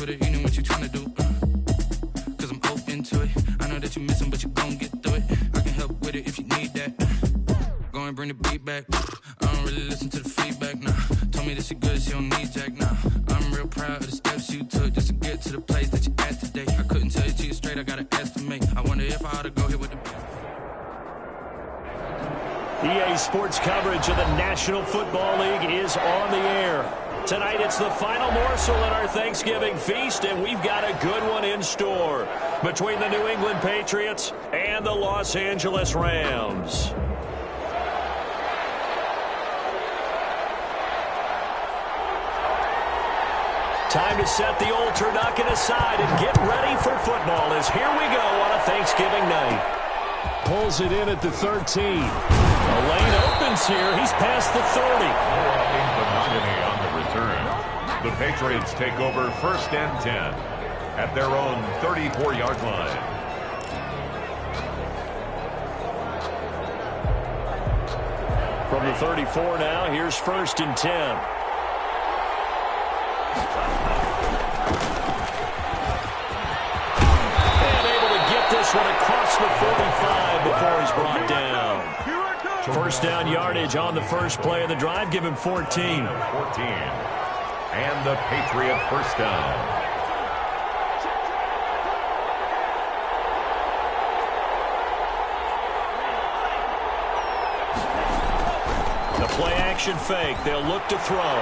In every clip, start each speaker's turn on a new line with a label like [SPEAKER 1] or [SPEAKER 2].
[SPEAKER 1] with it, you know what you tryna do. Cause I'm open to it. I know that you missing, but you gon' get through it. I can help with it if you need that. Go and bring the beat back. I don't really listen to the feedback, nah. Told me that she good, she don't need Jack, nah. I'm real proud of the steps you took just to get to the place that you at today. I couldn't tell you to you straight, I gotta estimate. I wonder if I ought to go here with the best.
[SPEAKER 2] EA Sports coverage of the National Football League is on the air. Tonight it's the final morsel in our Thanksgiving feast, and we've got a good one in store between the New England Patriots and the Los Angeles Rams. Time to set the old turducken aside and get ready for football as here we go on a Thanksgiving night. Pulls it in at the 13. The lane opens here. He's past the 30.
[SPEAKER 3] On the return. The Patriots take over 1st and 10 at their own 34-yard line.
[SPEAKER 2] From the 34 now, here's 1st and 10. One across the 45 before he's brought down. First down yardage on the first play of the drive. Give him 14.
[SPEAKER 3] 14. And the Patriot first down.
[SPEAKER 2] The play action fake. They'll look to throw.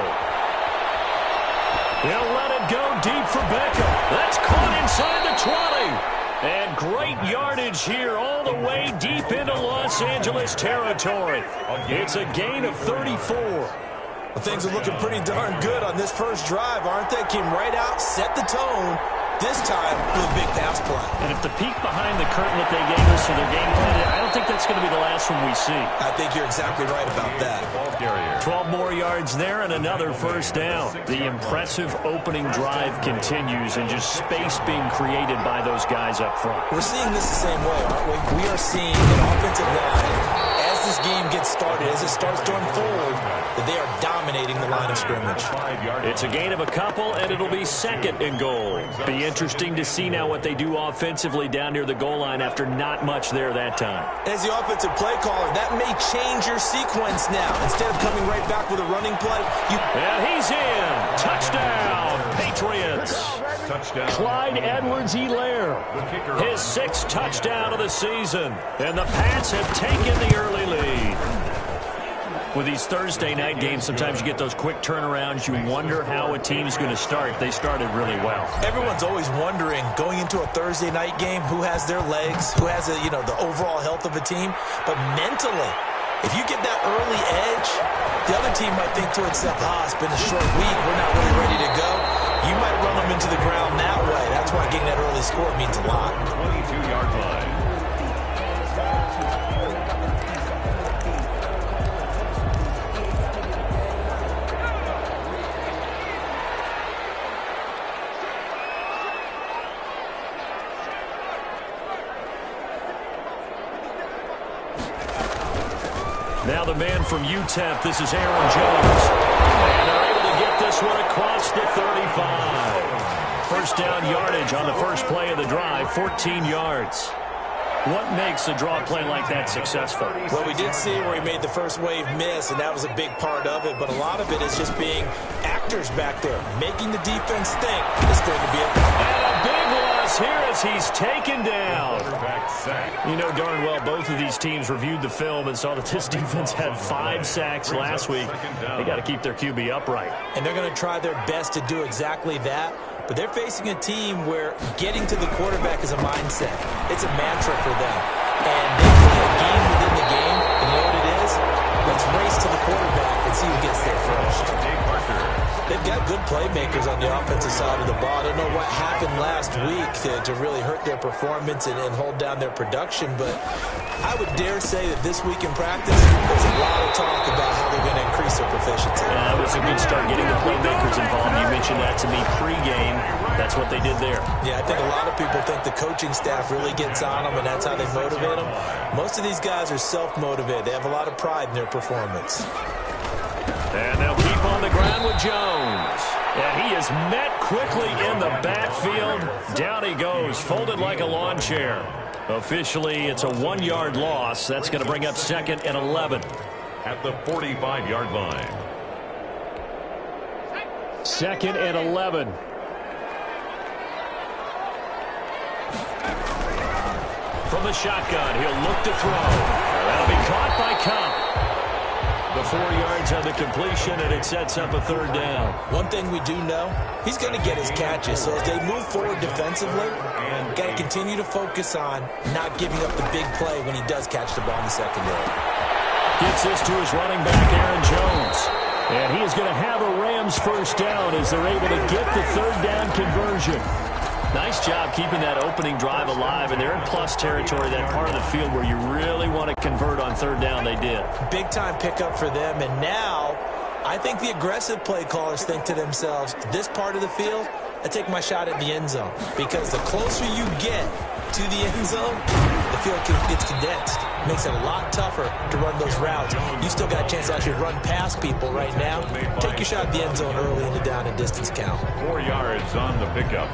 [SPEAKER 2] They'll let it go deep for Beckham. That's caught inside the 20. And great yardage here all the way deep into Los Angeles territory. It's a gain of 34.
[SPEAKER 4] Well, things are looking pretty darn good on this first drive, aren't they? Came right out, set the tone, this time with a big pass play.
[SPEAKER 2] And if the peek behind the curtain that they gave us for their game plan, I don't think that's going to be the last one we see.
[SPEAKER 4] I think you're exactly right about that.
[SPEAKER 2] 12 more yards there and another first down. The impressive opening drive continues and just space being created by those guys up front.
[SPEAKER 4] We're seeing this the same way, aren't we? We are seeing an offensive line, as this game gets started, as it starts to unfold, that they are dominating the line of scrimmage.
[SPEAKER 2] It's a gain of a couple, and it'll be 2nd and goal. Be interesting to see now what they do offensively down near the goal line after not much there that time.
[SPEAKER 4] As the offensive play caller, that may change your sequence now. Instead of coming right back with a running play,
[SPEAKER 2] and he's in. Touchdown, Patriots.
[SPEAKER 3] Touchdown.
[SPEAKER 2] Clyde Edwards-Helaire, his 6th touchdown of the season. And the Pats have taken the early lead. With these Thursday night games, sometimes you get those quick turnarounds. You wonder how a team's going to start. They started really well.
[SPEAKER 4] Everyone's always wondering, going into a Thursday night game, who has their legs, who has the overall health of a team. But mentally, if you get that early edge, the other team might think to itself, it's been a short week, we're not really ready to go. You might run them into the ground that way. That's why getting that early score means a lot.
[SPEAKER 3] 22-yard line.
[SPEAKER 2] Now the man from UTEP, this is Aaron Jones. And they're able to get this one across the 35. First down yardage on the first play of the drive, 14 yards. What makes a draw play like that successful?
[SPEAKER 4] Well, we did see where he made the first wave miss, and that was a big part of it. But a lot of it is just being actors back there, making the defense think it's going to be
[SPEAKER 2] And a big loss here as he's taken down. You know darn well both of these teams reviewed the film and saw that this defense had 5 sacks last week. They got to keep their QB upright.
[SPEAKER 4] And they're going to try their best to do exactly that. But they're facing a team where getting to the quarterback is a mindset. It's a mantra for them. And they play a game within the game. And you know what it is? Let's race to the quarterback and see who gets there first. They've got good playmakers on the offensive side of the ball. I don't know what happened last week to really hurt their performance and hold down their production, but I would dare say that this week in practice, there's a lot of talk about how they're going to increase their proficiency.
[SPEAKER 2] Yeah, that was a good start getting the playmakers involved. You mentioned that to me pregame. That's what they did there.
[SPEAKER 4] Yeah, I think a lot of people think the coaching staff really gets on them, and that's how they motivate them. Most of these guys are self-motivated. They have a lot of pride in their performance.
[SPEAKER 2] And they'll keep on the ground with Jones. And he is met quickly in the Down he goes, folded like a lawn chair. Officially, it's a 1-yard loss. That's going to bring up 2nd and 11.
[SPEAKER 3] At the 45-yard line.
[SPEAKER 2] 2nd and 11. From the shotgun, he'll look to throw. That'll be caught by Cup. The 4 yards on the completion, and it sets up a 3rd down.
[SPEAKER 4] One thing we do know, he's going to get his catches. So as they move forward defensively, got to continue to focus on not giving up the big play when he does catch the ball in the secondary.
[SPEAKER 2] Gets this to his running back, Aaron Jones. And he is going to have a Rams 1st down as they're able to get the 3rd down conversion. Nice job keeping that opening drive alive, and they're in plus territory, that part of the field where you really want to convert on 3rd down. They did. Big-time pickup for them, and now I think the aggressive play callers think to themselves, this part of the field, I take my shot at the end zone, because the closer you get to the end zone, the field gets condensed. Makes it a lot tougher to run those routes. You still got a chance to actually run past people right now. Take your shot at the end zone early in the down and distance count.
[SPEAKER 3] 4 yards on the pickup.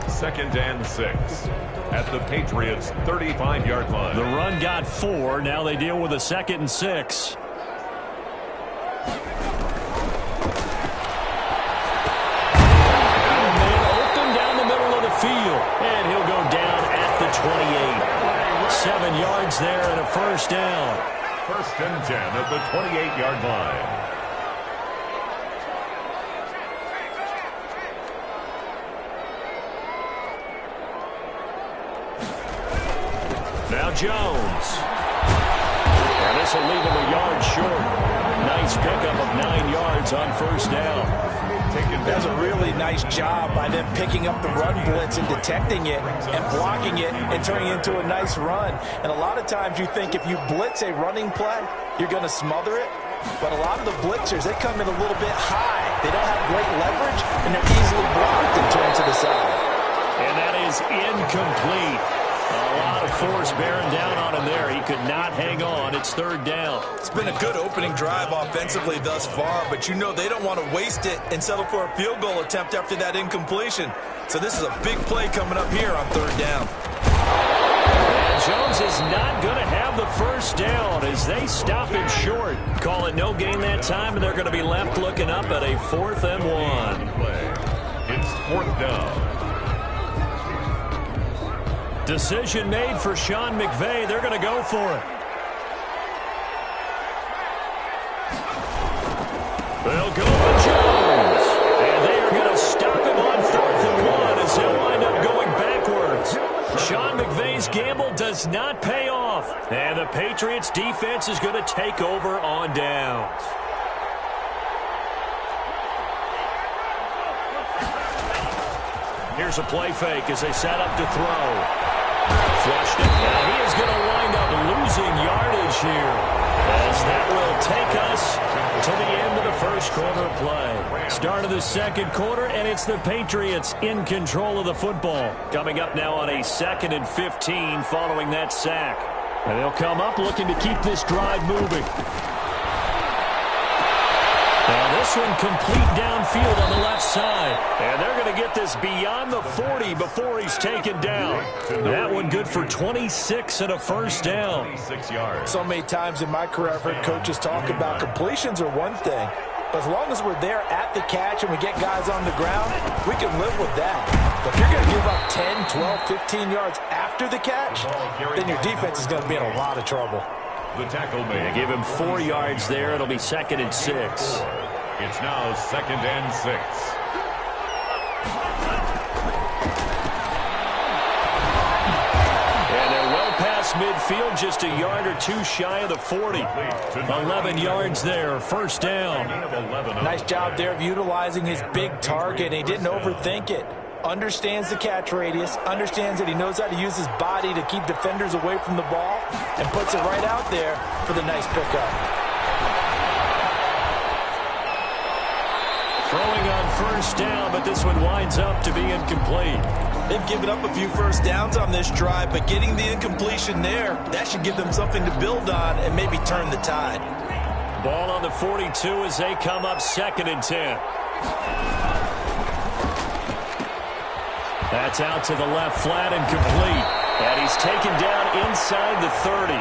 [SPEAKER 3] 2nd and 6 at the Patriots' 35-yard line.
[SPEAKER 2] The run got 4. Now they deal with a 2nd and 6. Man open down the middle of the field, and he'll go down at the 28. 7 yards there and a 1st down.
[SPEAKER 3] 1st and 10 at the 28-yard line.
[SPEAKER 2] Now Jones. And this will leave him a yard short. Nice pickup of 9 yards on 1st down.
[SPEAKER 4] That's a really nice job by them picking up the run blitz and detecting it and blocking it and turning it into a nice run. And a lot of times you think if you blitz a running play, you're going to smother it. But a lot of the blitzers, they come in a little bit high. They don't have great leverage, and they're easily blocked and turned to the side.
[SPEAKER 2] And that is incomplete. A lot of force bearing down on him there. He could not hang on. It's 3rd down.
[SPEAKER 4] It's been a good opening drive offensively thus far, but you know they don't want to waste it and settle for a field goal attempt after that incompletion. So this is a big play coming up here on 3rd down.
[SPEAKER 2] And Jones is not going to have the 1st down as they stop him short. Call it no gain that time, and they're going to be left looking up at a 4th and 1.
[SPEAKER 3] It's 4th down.
[SPEAKER 2] Decision made for Sean McVay. They're going to go for it. They'll go with Jones. And they are going to stop him on 4th and 1 as they'll wind up going backwards. Sean McVay's gamble does not pay off. And the Patriots defense is going to take over on downs. Here's a play fake as they set up to throw. Flushed it. Now he is going to wind up losing yardage here as that will take us to the end of the 1st quarter of play. Start of the 2nd quarter, and it's the Patriots in control of the football. Coming up now on a 2nd and 15 following that sack. And they'll come up looking to keep this drive moving. Now this one complete downfield on the left side. And they're going to get this beyond the 40 before he's taken down. That one good for 26 and a 1st down.
[SPEAKER 3] 26 yards.
[SPEAKER 4] So many times in my career I've heard coaches talk about completions are one thing. But as long as we're there at the catch and we get guys on the ground, we can live with that. But if you're going to give up 10, 12, 15 yards after the catch, then your defense is going to be in a lot of trouble.
[SPEAKER 3] The tackle made.
[SPEAKER 2] They give him 4 yards there. It'll be 2nd and 6.
[SPEAKER 3] It's now 2nd and 6.
[SPEAKER 2] And they're well past midfield, just a yard or 2 shy of the 40. 11 yards there, 1st down.
[SPEAKER 4] Nice job there of utilizing his big target. He didn't overthink it. Understands the catch radius, understands that he knows how to use his body to keep defenders away from the ball, and puts it right out there for the nice pickup.
[SPEAKER 2] Throwing on 1st down, but this one winds up to be incomplete.
[SPEAKER 4] They've given up a few 1st downs on this drive, but getting the incompletion there, that should give them something to build on and maybe turn the tide.
[SPEAKER 2] Ball on the 42 as they come up 2nd and 10. That's out to the left flat and complete. And he's taken down inside the 30.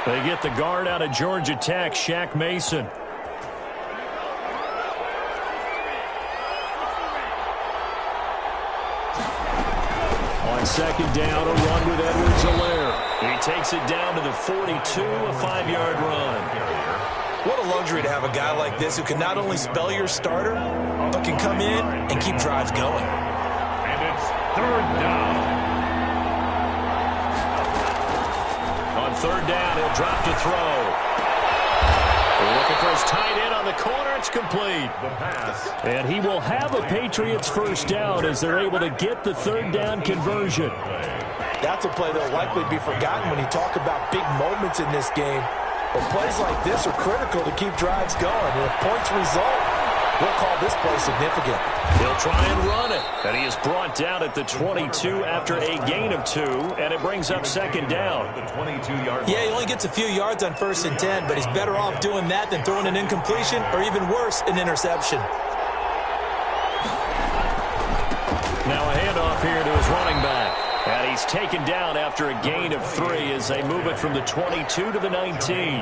[SPEAKER 2] They get the guard out of Georgia Tech, Shaq Mason. On second down, a run with Edwards-Helaire. He takes it down to the 42, a 5-yard run.
[SPEAKER 4] What a luxury to have a guy like this who can not only spell your starter, but can come in and keep drives going.
[SPEAKER 3] And it's third down.
[SPEAKER 2] On third down, he'll drop to throw. Looking for his tight end on the corner. It's complete.
[SPEAKER 3] The pass.
[SPEAKER 2] And he will have a Patriots first down as they're able to get the third down conversion.
[SPEAKER 4] That's a play that will likely be forgotten when you talk about big moments in this game. But plays like this are critical to keep drives going. And if points result, we'll call this play significant.
[SPEAKER 2] He'll try and run it. And he is brought down at the 22 after a gain of 2, and it brings up second down.
[SPEAKER 3] The 22-yard.
[SPEAKER 4] Yeah, he only gets a few yards on 1st and 10, but he's better off doing that than throwing an incompletion or even worse, an interception.
[SPEAKER 2] Now a handoff here to his running back. And he's taken down after a gain of 3 as they move it from the 22 to the 19.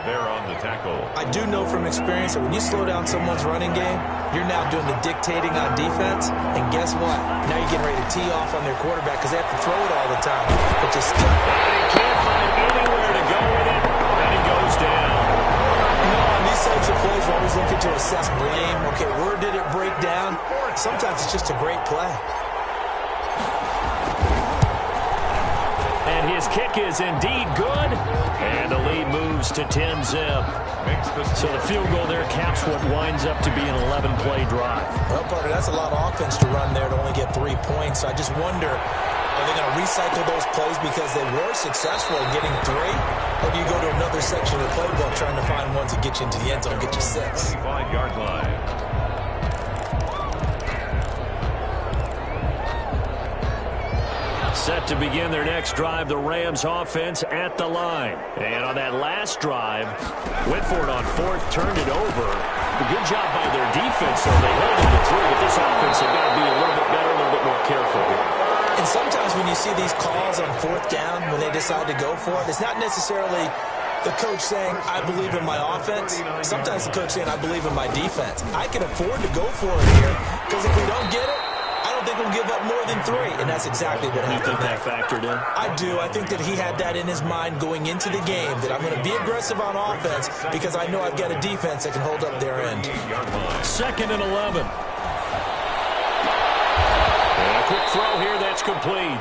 [SPEAKER 3] They're on the tackle.
[SPEAKER 4] I do know from experience that when you slow down someone's running game, you're now doing the dictating on defense. And guess what? Now you're getting ready to tee off on their quarterback because they have to throw it all the time. But just
[SPEAKER 2] And he can't find anywhere to go with it, and he goes down.
[SPEAKER 4] You know, on these types of plays, we're always looking to assess blame. Okay, where did it break down? Sometimes it's just a great play.
[SPEAKER 2] And his kick is indeed good. And the lead moves to 10-zip. So the field goal there caps what winds up to be an 11-play drive.
[SPEAKER 4] Well, partner, that's a lot of offense to run there to only get 3 points. So I just wonder, are they going to recycle those plays because they were successful in getting 3? Or do you go to another section of the playbook trying to find ones that get you into the end zone and get you 6?
[SPEAKER 3] 25-yard line.
[SPEAKER 2] Set to begin their next drive, the Rams offense at the line. And on that last drive, went for it on 4th, turned it over. A good job by their defense, though. They held it to 3, but this offense has got to be a little bit better, a little bit more careful here.
[SPEAKER 4] And sometimes when you see these calls on 4th down, when they decide to go for it, it's not necessarily the coach saying, I believe in my offense. Sometimes the coach saying, I believe in my defense. I can afford to go for it here, because if we don't get it, I don't think we'll give up more than 3, and that's exactly what happened.
[SPEAKER 2] You think that factored in?
[SPEAKER 4] I do. I think that he had that in his mind going into the game, that I'm going to be aggressive on offense because I know I've got a defense that can hold up their end.
[SPEAKER 2] 2nd and 11. And a quick throw here, that's complete.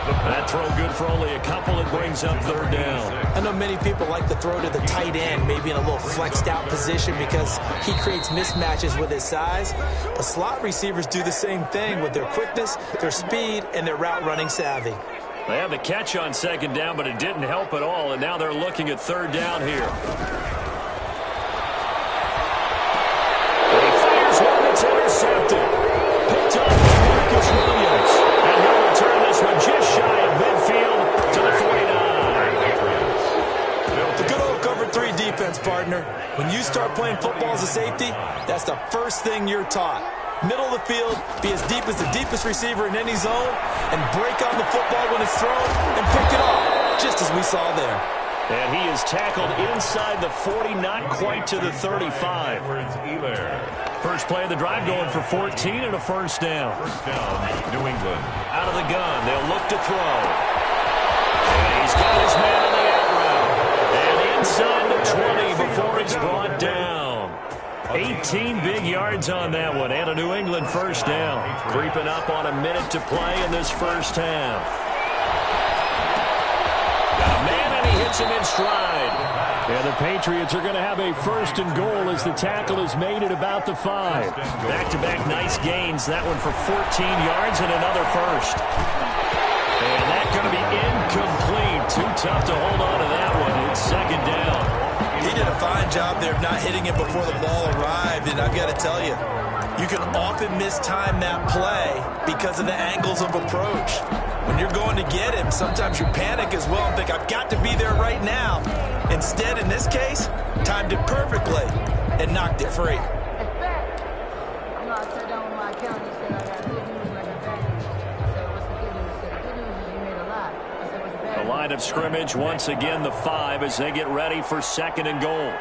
[SPEAKER 2] That throw good for only a couple. It brings up 3rd down.
[SPEAKER 4] I know many people like to throw to the tight end, maybe in a little flexed out position because he creates mismatches with his size. But slot receivers do the same thing with their quickness, their speed, and their route running savvy.
[SPEAKER 2] They had the catch on 2nd down, but it didn't help at all, and now they're looking at 3rd down here. And he fires one that's intercepted. Picked up by Marcus Williams. And he'll return this one just shy of midfield to the 49.
[SPEAKER 4] The good old cover 3 defense, partner. When you start playing football as a safety, that's the first thing you're taught. Middle of the field, be as deep as the deepest receiver in any zone, and break on the football when it's thrown, and pick it off, just as we saw there.
[SPEAKER 2] And he is tackled inside the 40, not quite to the 35. First play of the drive going for 14 and a first down.
[SPEAKER 3] First down, New England.
[SPEAKER 2] Out of the gun, they'll look to throw. And he's got his man on the out route. And inside the 20 before it's brought down. 18 big yards on that one, and a New England first down. Creeping up on a minute to play in this first half. Got a man, and he hits him in stride. And the Patriots are going to have a 1st and goal as the tackle is made at about the 5. Back-to-back nice gains. That one for 14 yards and another first. And that's going to be incomplete. Too tough to hold on to that one. It's 2nd down.
[SPEAKER 4] He did a fine job there of not hitting it before the ball arrived, and I've got to tell you, you can often mistime that play because of the angles of approach. When you're going to get him, sometimes you panic as well and think, I've got to be there right now. Instead, in this case, timed it perfectly and knocked it free.
[SPEAKER 2] line of scrimmage. Once again, the 5 as they get ready for 2nd and goal.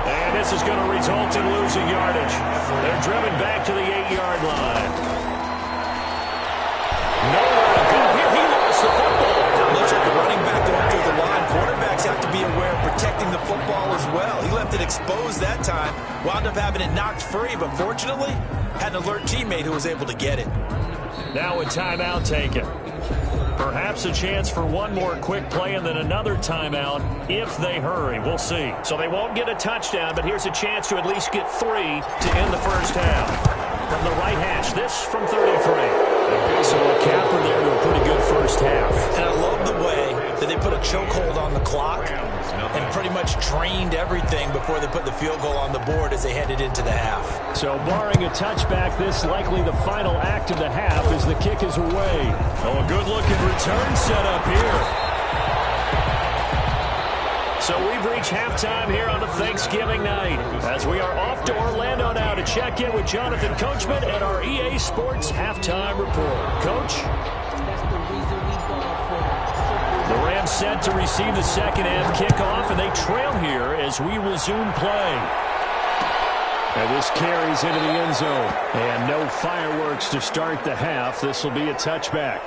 [SPEAKER 2] And this is going to result in losing yardage. They're driven back to the 8-yard line. Nowhere to go here. He lost the football.
[SPEAKER 4] Looks like the running back going through the line. Quarterbacks have to be aware of protecting the football as well. He left it exposed that time. Wound up having it knocked free, but fortunately had an alert teammate who was able to get it.
[SPEAKER 2] Now a timeout taken. Perhaps a chance for one more quick play and then another timeout if they hurry. We'll see. So they won't get a touchdown, but here's a chance to at least get 3 to end the first half. From the right hash, this from 33. So a capper there to a pretty good first half.
[SPEAKER 4] And I love the way that they put a chokehold on the clock and pretty much drained everything before they put the field goal on the board as they headed into the half.
[SPEAKER 2] So barring a touchback, this likely the final act of the half as the kick is away. Oh, a good-looking return set up here. So we've reached halftime here on a Thanksgiving night as we are off to Orlando now to check in with Jonathan Coachman and our EA Sports Halftime Report. Coach? The Rams set to receive the second half kickoff, and they trail here as we resume play. And this carries into the end zone. And no fireworks to start the half. This will be a touchback.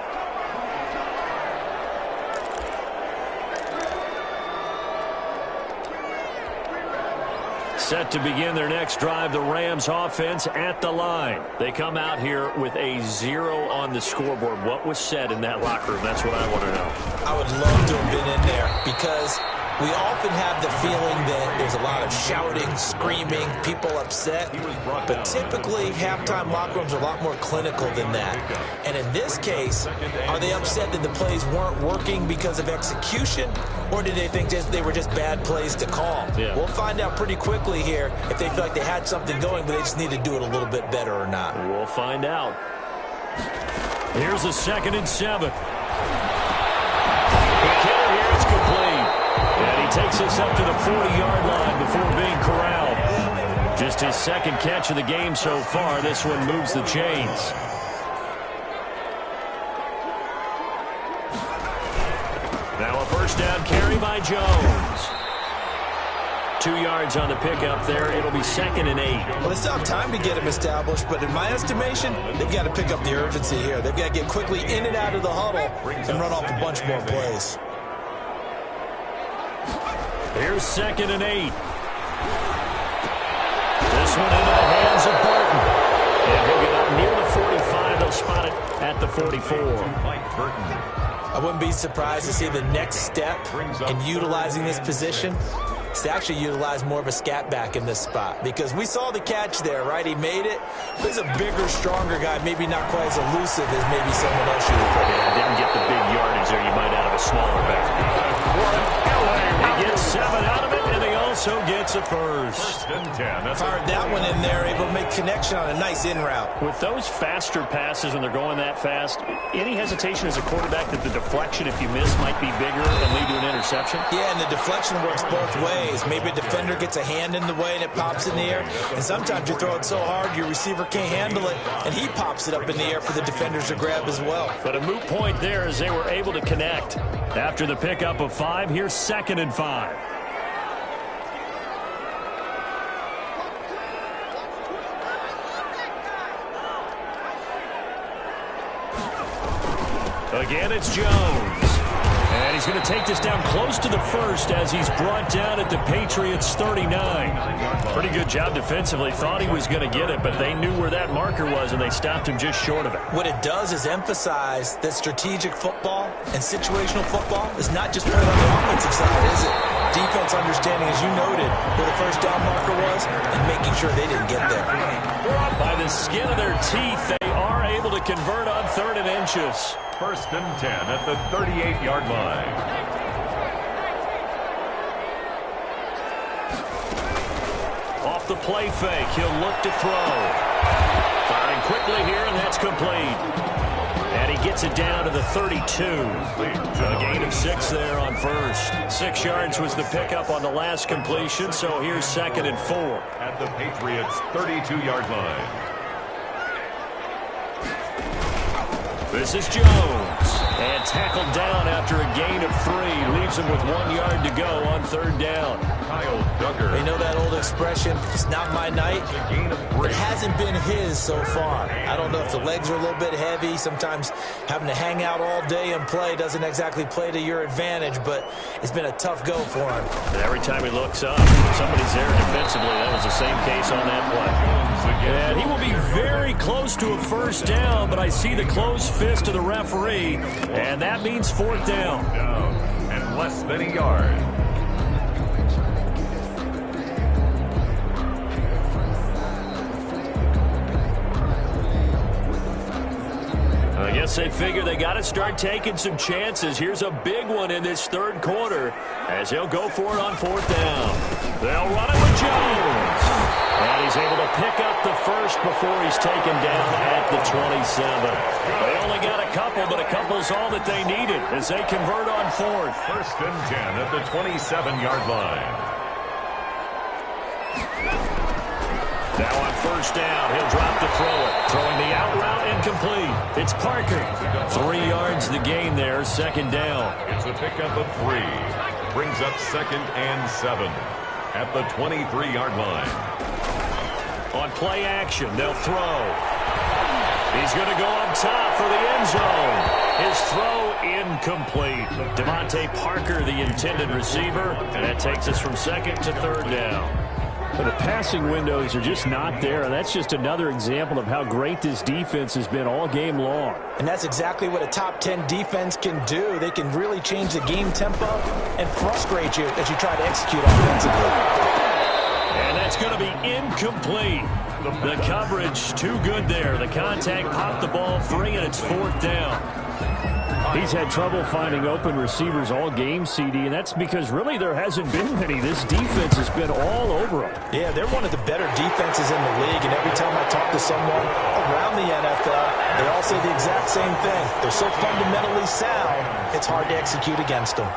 [SPEAKER 2] Set to begin their next drive, the Rams offense at the line. They come out here with a 0 on the scoreboard. What was said in that locker room? That's what I want to know.
[SPEAKER 4] I would love to have been in there because we often have the feeling that there's a lot of shouting, screaming, people upset. But typically, halftime locker rooms are a lot more clinical than that. And in this case, are they upset that the plays weren't working because of execution? Or did they think they were just bad plays to call?
[SPEAKER 2] Yeah.
[SPEAKER 4] We'll find out pretty quickly here if they feel like they had something going, but they just need to do it a little bit better or not.
[SPEAKER 2] We'll find out. Here's a 2nd and 7. The killer here is complete. And he takes us up to the 40-yard line before being corralled. Just his 2nd catch of the game so far. This one moves the chains. Now a first down carry by Jones. 2 yards on the pickup there. It'll be 2nd and 8.
[SPEAKER 4] Well, they still have time to get him established, but in my estimation, they've got to pick up the urgency here. They've got to get quickly in and out of the huddle and run off a bunch more plays.
[SPEAKER 2] Here's 2nd and 8. This one into the hands of Burton. And he'll get up near the 45. They'll spot it at the 44.
[SPEAKER 4] I wouldn't be surprised to see the next step in utilizing this position is to actually utilize more of a scat back in this spot. Because we saw the catch there, right? He made it. He's a bigger, stronger guy, maybe not quite as elusive as maybe someone else you would put in.
[SPEAKER 2] Didn't get the big yardage there you might out of a smaller back. He gets 7 out of it, and he also gets a first.
[SPEAKER 4] Fired that one in there, able to make connection on a nice in route.
[SPEAKER 2] With those faster passes when they're going that fast, any hesitation as a quarterback that the deflection, if you miss, might be bigger and lead to an interception?
[SPEAKER 4] Yeah, and the deflection works both ways. Maybe a defender gets a hand in the way and it pops in the air, and sometimes you throw it so hard your receiver can't handle it, and he pops it up in the air for the defenders to grab as well.
[SPEAKER 2] But a moot point there as they were able to connect. After the pickup of 5, here's 2nd and 5. Again, it's Jones. And he's going to take this down close to the first as he's brought down at the Patriots' 39. Pretty good job defensively. Thought he was going to get it, but they knew where that marker was, and they stopped him just short of it.
[SPEAKER 4] What it does is emphasize that strategic football and situational football is not just played on the offensive side, is it? Defense understanding, as you noted, where the first down marker was and making sure they didn't get there.
[SPEAKER 2] By the skin of their teeth, they are able to convert on 3rd and inches.
[SPEAKER 3] 1st and 10 at the 38-yard line.
[SPEAKER 2] Off the play fake, he'll look to throw. Firing quickly here, and that's complete. And he gets it down to the 32. A gain of 6 there on first. 6 yards was the pickup on the last completion, so here's 2nd and 4.
[SPEAKER 3] At the Patriots' 32-yard line.
[SPEAKER 2] This is Jones. And tackled down after a gain of 3. Leaves him with 1 yard to go on 3rd down.
[SPEAKER 3] Kyle Duggar.
[SPEAKER 4] You know that old expression, it's not my night? It hasn't been his so far. I don't know if the legs are a little bit heavy. Sometimes having to hang out all day and play doesn't exactly play to your advantage, but it's been a tough go for him.
[SPEAKER 2] And every time he looks up, somebody's there defensively. That was the same case on that play. And he will be very close to a 1st down, but I see the closed fist of the referee, and that means 4th down.
[SPEAKER 3] And less than a yard.
[SPEAKER 2] I guess they figure they got to start taking some chances. Here's a big one in this 3rd quarter as they'll go for it on 4th down. They'll run it with Jones. And he's able to pick up the 1st before he's taken down at the 27. They only got a couple, but a couple's all that they needed as they convert on 4th.
[SPEAKER 3] 1st and 10 at the 27-yard line.
[SPEAKER 2] Now on 1st down, he'll drop to throw it. Throwing the out route incomplete. It's Parker. 3 yards the gain there, 2nd down.
[SPEAKER 3] It's a pickup of 3. Brings up 2nd and 7 at the 23-yard line.
[SPEAKER 2] On play action, they'll throw. He's going to go up top for the end zone. His throw incomplete. Devontae Parker, the intended receiver. And that takes us from 2nd to 3rd down.
[SPEAKER 5] But the passing windows are just not there, and that's just another example of how great this defense has been all game long.
[SPEAKER 4] And that's exactly what a top 10 defense can do. They can really change the game tempo and frustrate you as you try to execute offensively.
[SPEAKER 2] And that's going to be incomplete. The coverage too good there. The contact popped the ball free, and it's 4th down.
[SPEAKER 5] He's had trouble finding open receivers all game, CD, and that's because really there hasn't been many. This defense has been all over them.
[SPEAKER 4] Yeah, they're one of the better defenses in the league, and every time I talk to someone around the NFL, they all say the exact same thing. They're so fundamentally sound, it's hard to execute against them.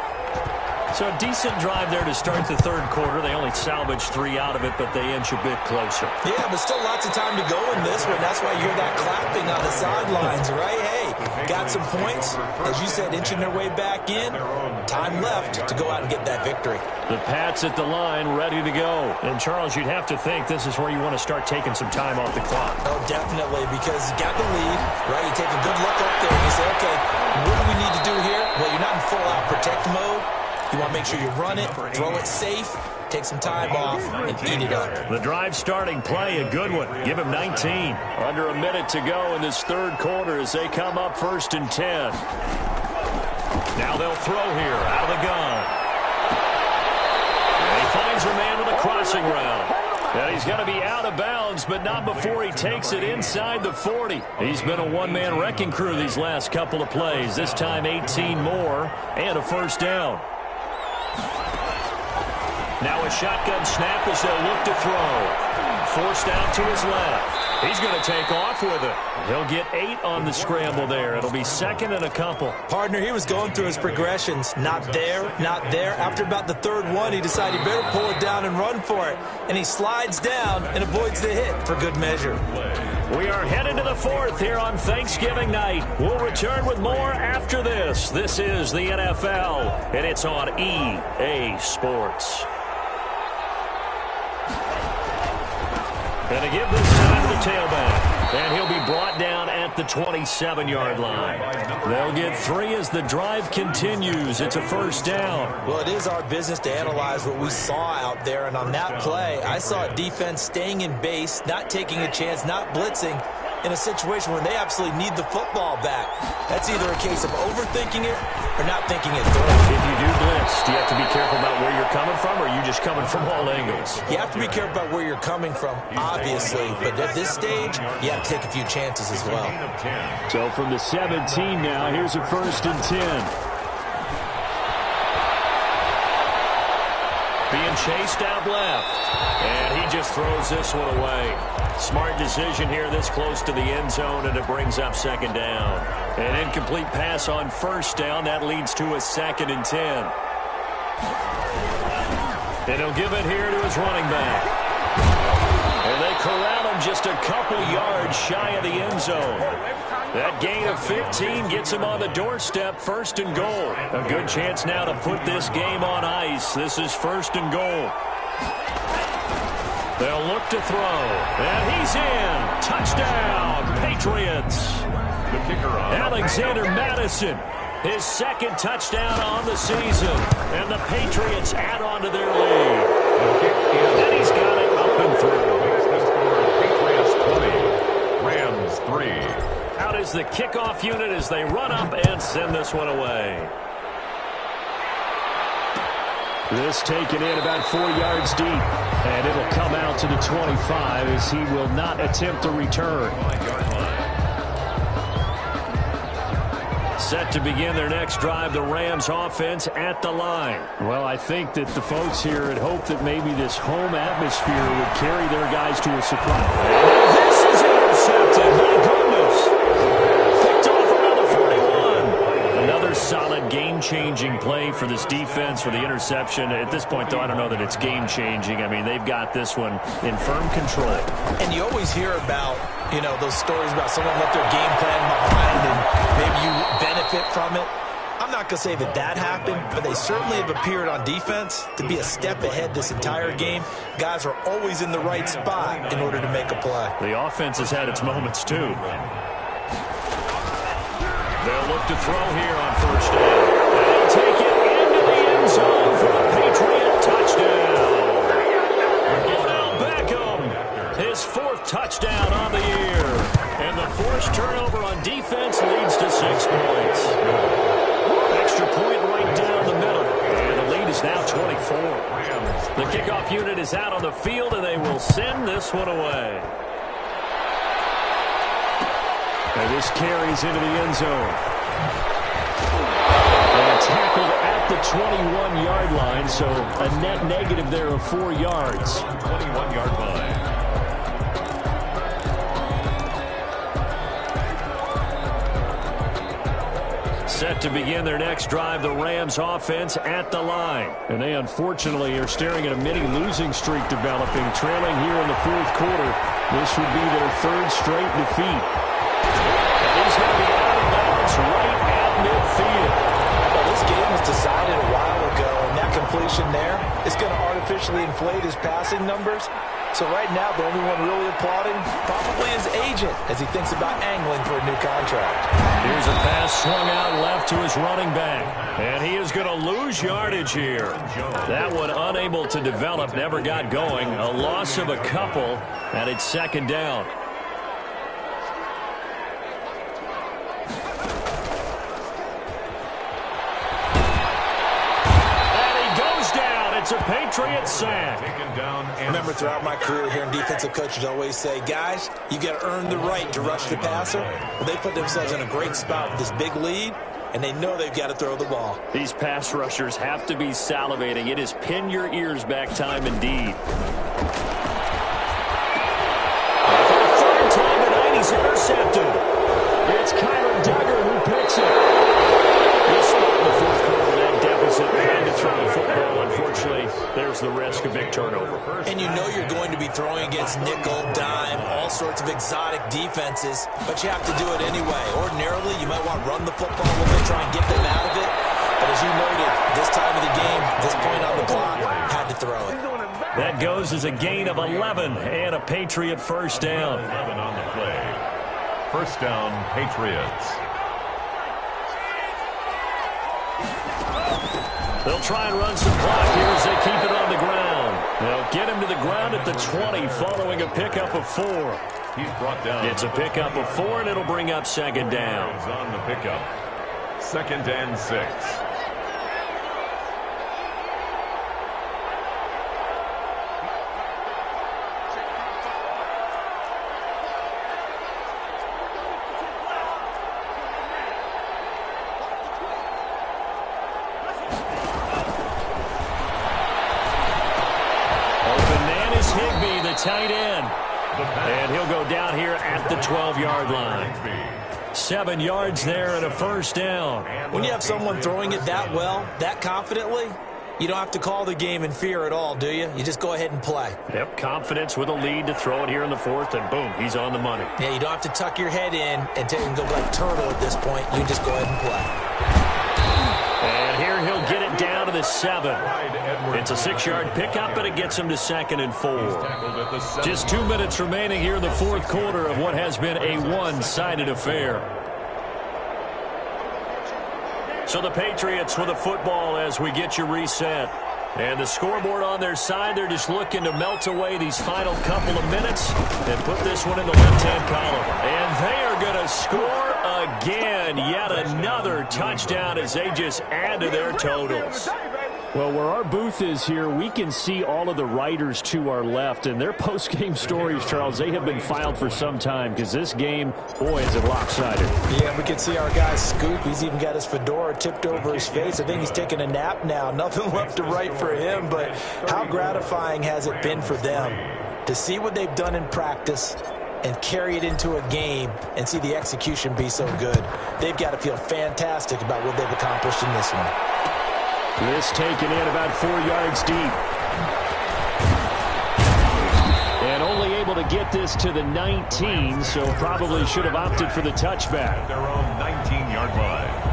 [SPEAKER 2] So a decent drive there to start the 3rd quarter. They only salvaged 3 out of it, but they inch a bit closer.
[SPEAKER 4] Yeah, but still lots of time to go in this one. That's why you hear that clapping on the sidelines, right? Hey, got some points. As you said, inching their way back in. Time left to go out and get that victory.
[SPEAKER 2] The Pats at the line, ready to go. And, Charles, you'd have to think this is where you want to start taking some time off the clock.
[SPEAKER 4] Oh, definitely, because you got the lead, right? You take a good look up there and you say, okay, what do we need to do here? Well, you're not in full-out protect mode. You want to make sure you run it, throw it safe, take some time off, and eat it up.
[SPEAKER 2] The drive starting play, a good one. Give him 19. Under a minute to go in this 3rd quarter as they come up 1st and 10. Now they'll throw here out of the gun. And he finds her man with a crossing route. And he's going to be out of bounds, but not before he takes it inside the 40. He's been a one-man wrecking crew these last couple of plays. This time 18 more and a 1st down. Now a shotgun snap as they'll look to throw. Forced out to his left. He's going to take off with it. He'll get 8 on the scramble there. It'll be 2nd and a couple.
[SPEAKER 4] Partner, he was going through his progressions. Not there, not there. After about the 3rd one, he decided he better pull it down and run for it. And he slides down and avoids the hit for good measure.
[SPEAKER 2] We are headed to the 4th here on Thanksgiving night. We'll return with more after this. This is the NFL, and it's on EA Sports. And to give this time to the tailback. And he'll be brought down at the 27-yard line. They'll get 3 as the drive continues. It's a 1st down.
[SPEAKER 4] Well, it is our business to analyze what we saw out there. And on that play, I saw a defense staying in base, not taking a chance, not blitzing, in a situation where they absolutely need the football back. That's either a case of overthinking it or not thinking it through.
[SPEAKER 2] If you do blitz, do you have to be careful about where you're coming from, or are you just coming from all angles?
[SPEAKER 4] You have to be careful about where you're coming from, obviously. But at this stage, you have to take a few chances as well.
[SPEAKER 5] So from the 17 now, here's a 1st and 10.
[SPEAKER 2] Being chased out left. And he just throws this one away. Smart decision here this close to the end zone, and it brings up 2nd down. An incomplete pass on 1st down. That leads to a 2nd and 10. And he'll give it here to his running back. And they corral him just a couple yards shy of the end zone. That gain of 15 gets him on the doorstep, 1st and goal. A good chance now to put this game on ice. This is 1st and goal. They'll look to throw. And he's in. Touchdown, Patriots.
[SPEAKER 3] The kicker on
[SPEAKER 2] Alexander Madison, his 2nd touchdown on the season. And the Patriots add on to their lead. And he's got it up and through.
[SPEAKER 3] Patriots 20, Rams 3.
[SPEAKER 2] Out is the kickoff unit as they run up and send this one away.
[SPEAKER 5] This taken in about 4 yards deep. And it'll come out to the 25 as he will not attempt a return.
[SPEAKER 2] Set to begin their next drive, the Rams offense at the line.
[SPEAKER 5] Well, I think that the folks here had hoped that maybe this home atmosphere would carry their guys to a surprise.
[SPEAKER 2] This is intercepted. My goodness. Picked off around the 41. Another solid game-changing play for this defense for the interception. At this point, though, I don't know that it's game-changing. I mean, they've got this one in firm control.
[SPEAKER 4] And you always hear about, you know, those stories about someone left their game plan behind and maybe you benefit from it. I'm not going to say that that happened, but they certainly have appeared on defense to be a step ahead this entire game. Guys are always in the right spot in order to make a play.
[SPEAKER 2] The offense has had its moments, too. They'll look to throw here on 1st down. They'll take it into the end zone for a Patriot touchdown. Odell Beckham, his 4th touchdown on the year. And the forced turnover on defense leads to 6 points. Extra point right down the middle. And the lead is now 24. The kickoff unit is out on the field, and they will send this one away.
[SPEAKER 5] And this carries into the end zone. And tackled at the 21-yard line, so a net negative there of 4 yards.
[SPEAKER 3] 21-yard line.
[SPEAKER 2] Set to begin their next drive, the Rams offense at the line.
[SPEAKER 5] And they unfortunately are staring at a mini losing streak developing, trailing here in the 4th quarter. This would be their 3rd straight defeat.
[SPEAKER 2] And he's going to be out of bounds right at midfield.
[SPEAKER 4] Well, this game was decided a while ago, and that completion there is going to artificially inflate his passing numbers. So right now, the only one really applauding probably his agent as he thinks about angling for a new contract.
[SPEAKER 2] Here's a pass swung out left to his running back. And he is going to lose yardage here. That one unable to develop, never got going. A loss of a couple, and it's 2nd down. It's a Patriot sack.
[SPEAKER 4] Remember, throughout my career here in defensive coaches always say, guys, you got to earn the right to rush the passer. Well, they put themselves in a great spot with this big lead, and they know they've got to throw the ball.
[SPEAKER 2] These pass rushers have to be salivating. It is pin your ears back time indeed. For the 3rd time tonight, he's intercepted. It's Kyler Duggar who picks it. He'll start in the 4th quarter, that deficit, and to throw the football. Unfortunately, there's the risk of big turnover.
[SPEAKER 4] And you know you're going to be throwing against nickel, dime, all sorts of exotic defenses, but you have to do it anyway. Ordinarily, you might want to run the football a little bit, try and get them out of it. But as you noted, this time of the game, this point on the clock, had to throw it.
[SPEAKER 2] That goes as a gain of 11 and a Patriot 1st down.
[SPEAKER 3] 11 on the play. 1st down, Patriots.
[SPEAKER 2] They'll try and run some clock here as they keep it on the ground. They'll get him to the ground at the 20 following a pickup of 4.
[SPEAKER 3] He's brought down.
[SPEAKER 2] It's a pickup of 4, and it'll bring up 2nd down.
[SPEAKER 3] He's on the pickup. 2nd and 6.
[SPEAKER 2] Tight end. And he'll go down here at the 12-yard line. 7 yards there and a 1st down.
[SPEAKER 4] When you have someone throwing it that well, that confidently, You don't have to call the game in fear at all, do you? You just go ahead and play.
[SPEAKER 5] Yep, confidence with a lead to throw it here in the fourth, and boom, he's on the money.
[SPEAKER 4] Yeah, you don't have to tuck your head in and take and go like turtle at this point. You just go ahead and play.
[SPEAKER 5] And here he'll get it down to the 7. It's a 6-yard pickup, but it gets him to 2nd and 4. Just 2 minutes remaining here in the fourth quarter of what has been a one-sided affair. So the Patriots with the football as we get you reset. And the scoreboard on their side, they're just looking to melt away these final couple of minutes and put this one in the left-hand column. And they are going to score again. Yet another touchdown as they just add to their totals. Well, where our booth is here, we can see all of the writers to our left, and their post-game stories, Charles, they have been filed for some time because this game, boy, is it lopsided.
[SPEAKER 4] Yeah, we can see our guy Scoop. He's even got his fedora tipped over his face. I think he's taking a nap now. Nothing left to write for him, but how gratifying has it been for them to see what they've done in practice and carry it into a game and see the execution be so good. They've got to feel fantastic about what they've accomplished in this one.
[SPEAKER 5] This taken in about 4 yards deep. And only able to get this to the 19, so probably should have opted for the touchback.
[SPEAKER 3] At their own 19-yard line.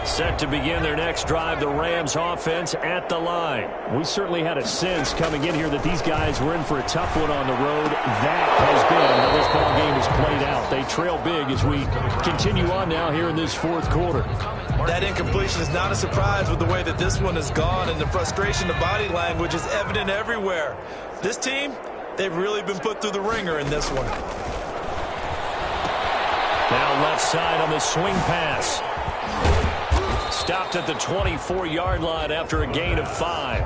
[SPEAKER 5] Set to begin their next drive, the Rams offense at the line. We certainly had a sense coming in here that these guys were in for a tough one on the road. That has been how this ball game has played out. They trail big as we continue on now here in this fourth quarter.
[SPEAKER 4] That incompletion is not a surprise with the way that this one has gone, and the frustration, the body language is evident everywhere. This team, they've really been put through the ringer in this one.
[SPEAKER 5] Now left side on the swing pass. Stopped at the 24-yard line after a gain of 5.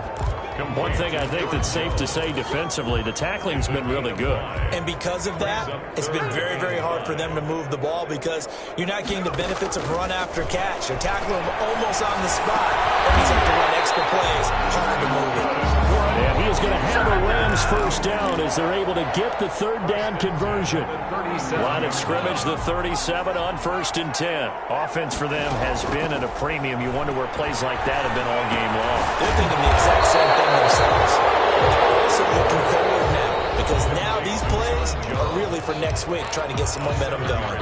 [SPEAKER 5] One thing I think that's safe to say defensively, the tackling's been really good.
[SPEAKER 4] And because of that, it's been very, very hard for them to move the ball because you're not getting the benefits of run after catch. They're tackling them almost on the spot. That means you have to run extra plays, hard to move it.
[SPEAKER 5] And he is going to have a Rams first down as they're able to get the third down conversion. Line of scrimmage, the 37 on 1st and 10. Offense for them has been at a premium. You wonder where plays like that have been all game long.
[SPEAKER 4] They're thinking the exact same thing themselves. But they're also looking forward now because now these plays are really for next week, trying to get some momentum going.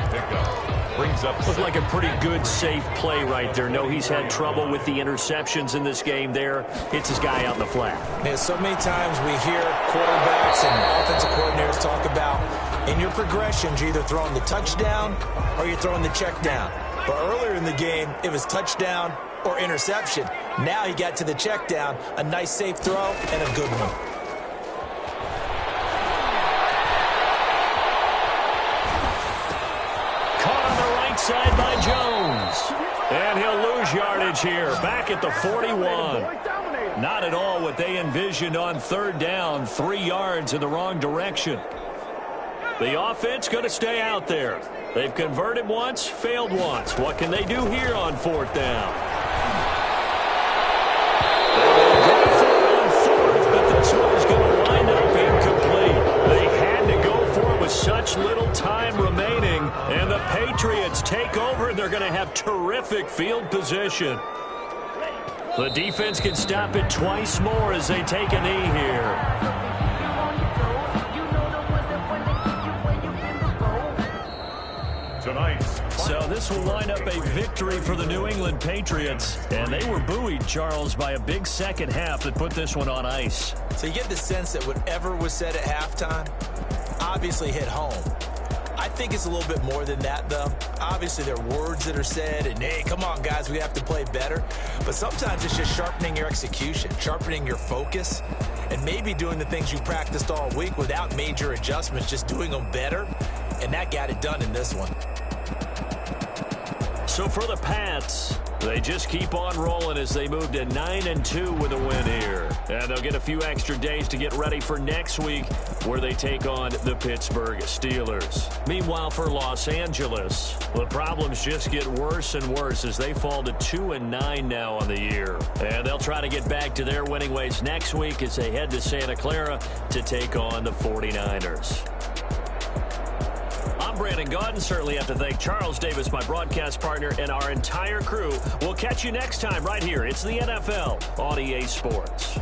[SPEAKER 5] Looked like a pretty good, safe play right there. No, he's had trouble with the interceptions in this game there. Hits his guy out in the flat.
[SPEAKER 4] Man, so many times we hear quarterbacks and offensive coordinators talk about in your progressions, you're either throwing the touchdown or you're throwing the check down. But earlier in the game, it was touchdown or interception. Now he got to the check down, a nice safe throw, and a good one.
[SPEAKER 5] Side by Jones. And he'll lose yardage here. Back at the 41. Not at all what they envisioned on third down. 3 yards in the wrong direction. The offense going to stay out there. They've converted once, failed once. What can they do here on fourth down? They'll go for it on fourth, but this one is going to wind up incomplete. They had to go for it with such little time remaining. And the Patriots take over, and they're going to have terrific field position. The defense can stop it twice more as they take a knee here. So this will wind up a victory for the New England Patriots. And they were buoyed, Charles, by a big second half that put this one on ice.
[SPEAKER 4] So you get the sense that whatever was said at halftime obviously hit home. I think it's a little bit more than that, though. Obviously, there are words that are said, and, hey, come on, guys, we have to play better. But sometimes it's just sharpening your execution, sharpening your focus, and maybe doing the things you practiced all week without major adjustments, just doing them better, and that got it done in this one.
[SPEAKER 5] So for the Pats, they just keep on rolling as they move to 9-2 with a win here. And they'll get a few extra days to get ready for next week where they take on the Pittsburgh Steelers. Meanwhile, for Los Angeles, the problems just get worse and worse as they fall to 2-9 now on the year. And they'll try to get back to their winning ways next week as they head to Santa Clara to take on the 49ers. I'm Brandon Gaudin. Certainly have to thank Charles Davis, my broadcast partner, and our entire crew. We'll catch you next time right here. It's the NFL on EA Sports.